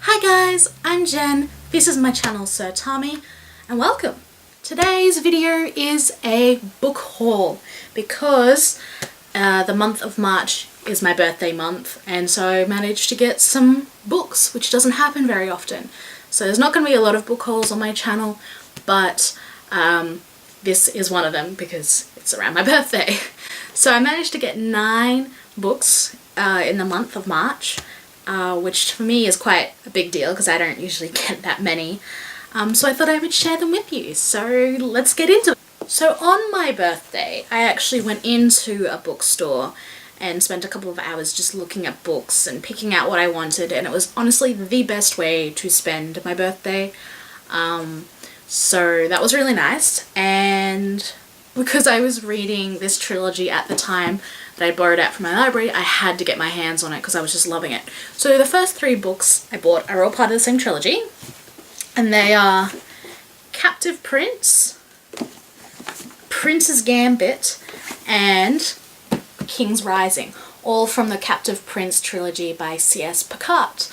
Hi guys, I'm Jen, this is my channel Sir Tommy, and welcome! Today's video is a book haul because the month of March is my birthday month, and so I managed to get some books, which doesn't happen very often. So there's not going to be a lot of book hauls on my channel, but this is one of them because it's around my birthday. So I managed to get 9 books in the month of March. Which for me is quite a big deal because I don't usually get that many. So I thought I would share them with you. So let's get into it. So on my birthday, I actually went into a bookstore and spent a couple of hours just looking at books and picking out what I wanted, and it was honestly the best way to spend my birthday. So that was really nice, and because I was reading this trilogy at the time that I borrowed out from my library, I had to get my hands on it because I was just loving it. So the first 3 books I bought are all part of the same trilogy, and they are Captive Prince, Prince's Gambit, and King's Rising, all from the Captive Prince trilogy by C.S. Picard.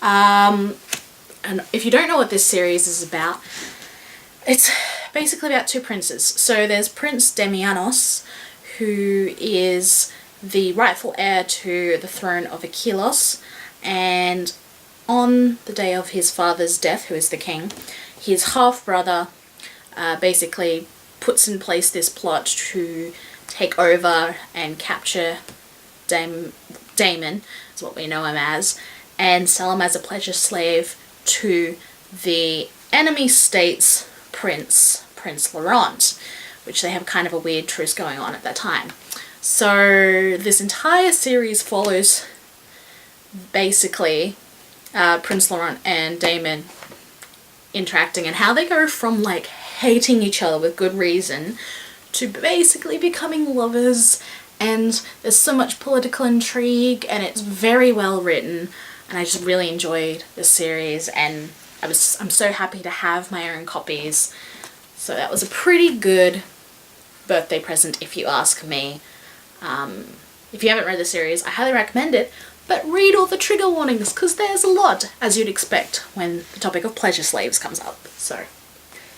And if you don't know what this series is about, it's basically about 2 princes. So there's Prince Demianos, who is the rightful heir to the throne of Aquilos, and on the day of his father's death, who is the king, his half-brother basically puts in place this plot to take over and capture Damon, is what we know him as, and sell him as a pleasure slave to the enemy state's Prince Laurent, which they have kind of a weird truce going on at that time. So this entire series follows basically Prince Laurent and Damon interacting and how they go from like hating each other with good reason to basically becoming lovers, and there's so much political intrigue and it's very well written, and I just really enjoyed the series, and I'm so happy to have my own copies. So that was a pretty good birthday present if you ask me. If you haven't read the series, I highly recommend it, but read all the trigger warnings because there's a lot, as you'd expect when the topic of pleasure slaves comes up. So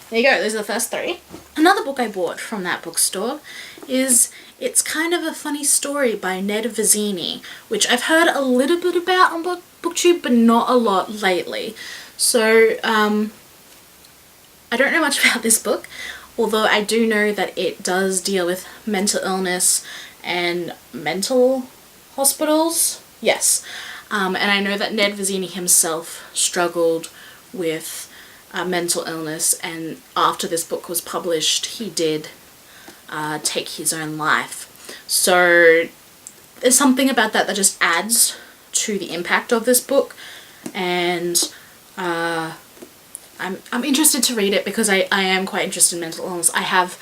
there you go, those are the first 3. Another book I bought from that bookstore is It's Kind of a Funny Story by Ned Vizzini, which I've heard a little bit about on BookTube, but not a lot lately. So I don't know much about this book, although I do know that it does deal with mental illness and mental hospitals. Yes. And I know that Ned Vizzini himself struggled with mental illness, and after this book was published, he did take his own life. So there's something about that just adds to the impact of this book, and I'm interested to read it because I am quite interested in mental illness. I have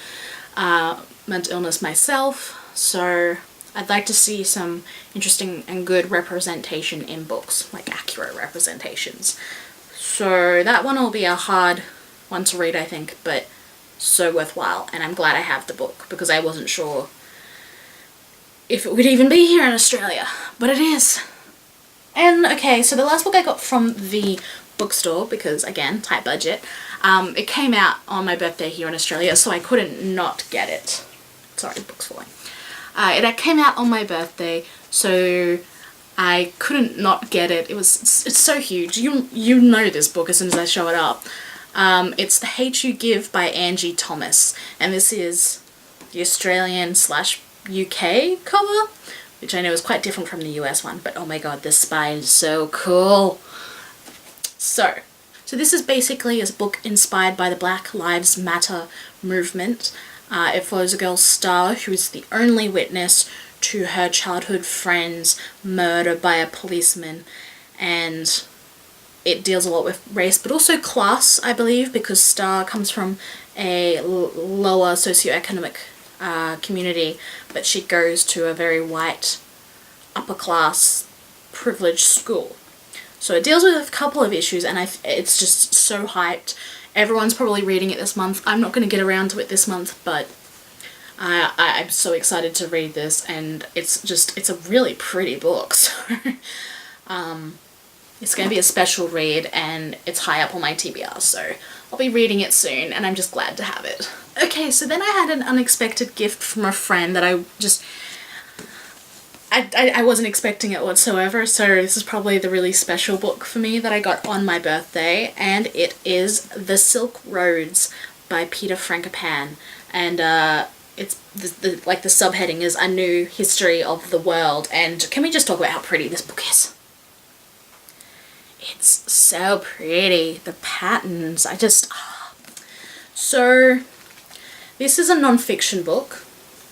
mental illness myself, so I'd like to see some interesting and good representation in books, like accurate representations. So that one will be a hard one to read, I think, but so worthwhile, and I'm glad I have the book because I wasn't sure if it would even be here in Australia, but it is. And okay, so the last book I got from the bookstore, because again, tight budget, it came out on my birthday here in Australia, so I couldn't not get it. Sorry, book's falling. It came out on my birthday, so I couldn't not get it. It's so huge. You know this book as soon as I show it up. It's The Hate You Give by Angie Thomas, and this is the Australian/UK cover, which I know is quite different from the US one, but oh my god, this spine is so cool. So this is basically a book inspired by the Black Lives Matter movement. It follows a girl, Star, who is the only witness to her childhood friend's murder by a policeman, and it deals a lot with race, but also class, I believe, because Star comes from a lower socioeconomic community, but she goes to a very white, upper-class, privileged school. So it deals with a couple of issues, and it's just so hyped. Everyone's probably reading it this month. I'm not going to get around to it this month, but I'm so excited to read this, and it's a really pretty book. So It's going to be a special read, and it's high up on my TBR, so I'll be reading it soon, and I'm just glad to have it. Okay, so then I had an unexpected gift from a friend that I wasn't expecting it whatsoever, so this is probably the really special book for me that I got on my birthday, and it is The Silk Roads by Peter Frankopan, and it's the subheading is A New History of the World. And can we just talk about how pretty this book is? It's so pretty. The patterns, So this is a non-fiction book.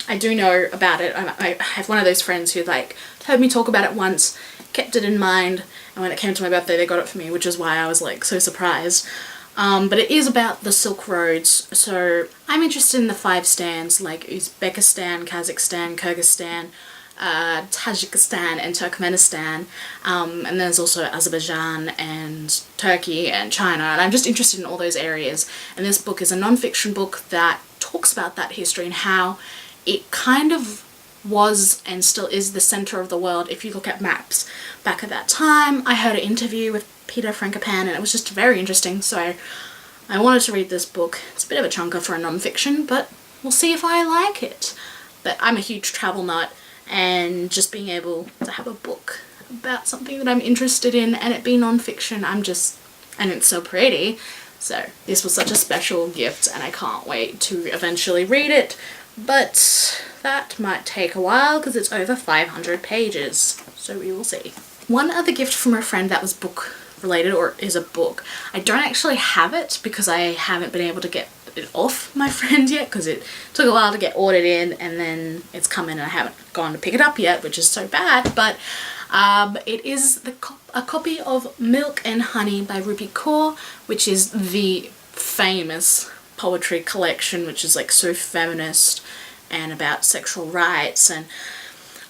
I do know about it. I have one of those friends who like heard me talk about it once, kept it in mind, and when it came to my birthday they got it for me, which is why I was like so surprised. But it is about the Silk Roads, so I'm interested in the 5 stands like Uzbekistan, Kazakhstan, Kyrgyzstan, Tajikistan and Turkmenistan, and there's also Azerbaijan and Turkey and China, and I'm just interested in all those areas. And this book is a non-fiction book that talks about that history and how it kind of was and still is the center of the world if you look at maps back at that time. I heard an interview with Peter Frankopan and it was just very interesting, so I wanted to read this book. It's a bit of a chunker for a non-fiction, but we'll see if I like it. But I'm a huge travel nut, and just being able to have a book about something that I'm interested in and it be non-fiction, and it's so pretty. So this was such a special gift and I can't wait to eventually read it, but that might take a while because it's over 500 pages, so we will see. One other gift from a friend that was book related, or is a book. I don't actually have it because I haven't been able to get it off my friend yet because it took a while to get ordered in, and then it's come in and I haven't gone to pick it up yet, which is so bad. But it is a copy of Milk and Honey by Rupi Kaur, which is the famous poetry collection, which is like so feminist and about sexual rights. And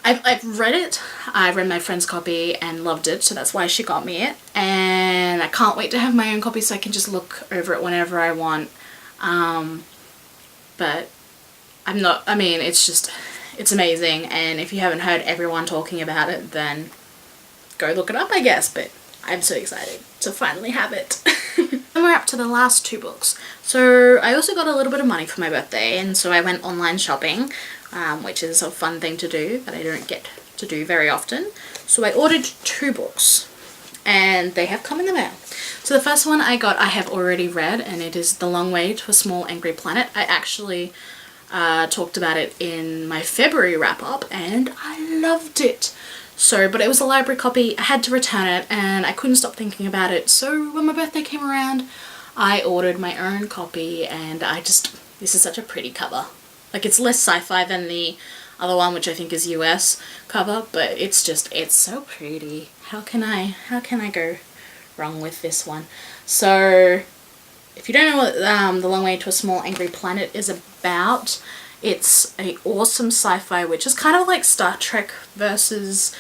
I've read it. I read my friend's copy and loved it, so that's why she got me it. And I can't wait to have my own copy so I can just look over it whenever I want. But it's amazing, and if you haven't heard everyone talking about it, then go look it up, I guess. But I'm so excited to finally have it. And we're up to the last 2 books. So I also got a little bit of money for my birthday, and so I went online shopping, which is a fun thing to do that I don't get to do very often. So I ordered 2 books and they have come in the mail. So the first one I have already read, and it is The Long Way to a Small Angry Planet. I actually talked about it in my February wrap-up and I loved it. So, but it was a library copy, I had to return it and I couldn't stop thinking about it. So when my birthday came around, I ordered my own copy, and this is such a pretty cover. Like, it's less sci-fi than the other one, which I think is US cover, but it's so pretty. How can I go wrong with this one? So if you don't know what The Long Way to a Small Angry Planet is about, it's an awesome sci-fi, which is kind of like Star Trek versus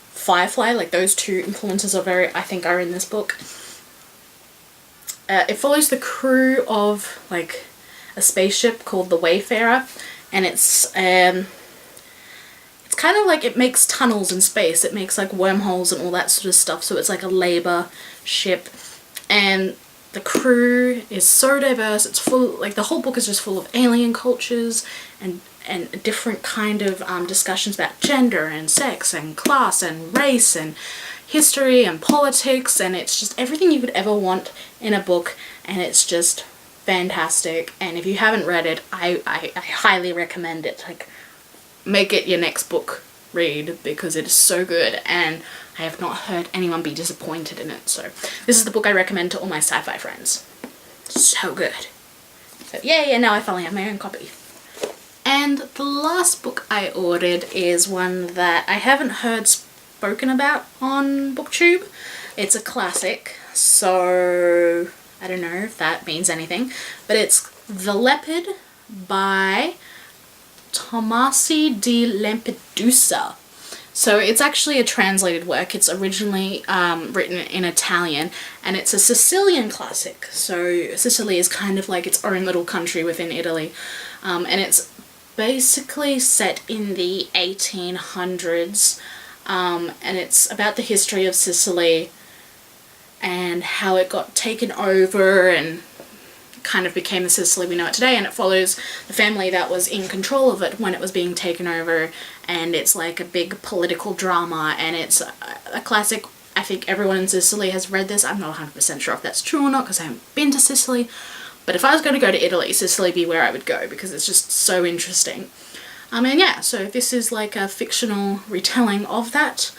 Firefly. Like, those 2 influences I think are in this book. It follows the crew of like a spaceship called the Wayfarer, and it's kind of like, it makes tunnels in space. It makes like wormholes and all that sort of stuff. So it's like a labor ship, and the crew is so diverse. It's full, like, the whole book is just full of alien cultures and different kind of discussions about gender and sex and class and race and history and politics, and it's just everything you could ever want in a book, and it's just fantastic. And if you haven't read it, I highly recommend it. Like, make it your next book read because it is so good, and I have not heard anyone be disappointed in it. So this is the book I recommend to all my sci-fi friends. So good. So yeah, now I finally have my own copy. And the last book I ordered is one that I haven't heard spoken about on BookTube. It's a classic, so I don't know if that means anything, but it's Ville Epid by Tomasi di Lampedusa. So it's actually a translated work. It's originally written in Italian, and it's a Sicilian classic. So Sicily is kind of like its own little country within Italy, and it's basically set in the 1800s, and it's about the history of Sicily and how it got taken over and kind of became the Sicily we know it today, and it follows the family that was in control of it when it was being taken over, and it's like a big political drama, and it's a classic. I think everyone in Sicily has read this. I'm not 100% sure if that's true or not because I haven't been to Sicily, but if I was going to go to Italy, Sicily would be where I would go because it's just so interesting. And yeah, so this is like a fictional retelling of that,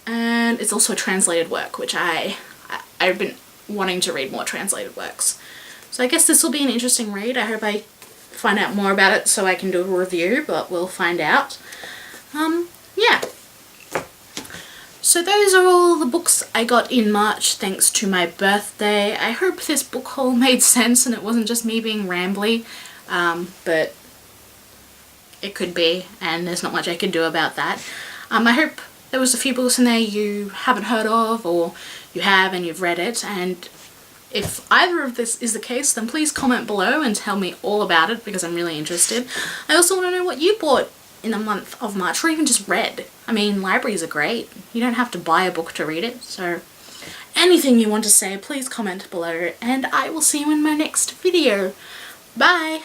and it's also a translated work, which I've been wanting to read more translated works. So I guess this will be an interesting read. I hope I find out more about it so I can do a review, but we'll find out. Yeah. So those are all the books I got in March thanks to my birthday. I hope this book haul made sense and it wasn't just me being rambly, but it could be, and there's not much I can do about that. I hope there was a few books in there you haven't heard of, or you have and you've read it, and if either of this is the case, then please comment below and tell me all about it because I'm really interested. I also want to know what you bought in the month of March, or even just read. I mean, libraries are great. You don't have to buy a book to read it, so anything you want to say, please comment below, and I will see you in my next video. Bye!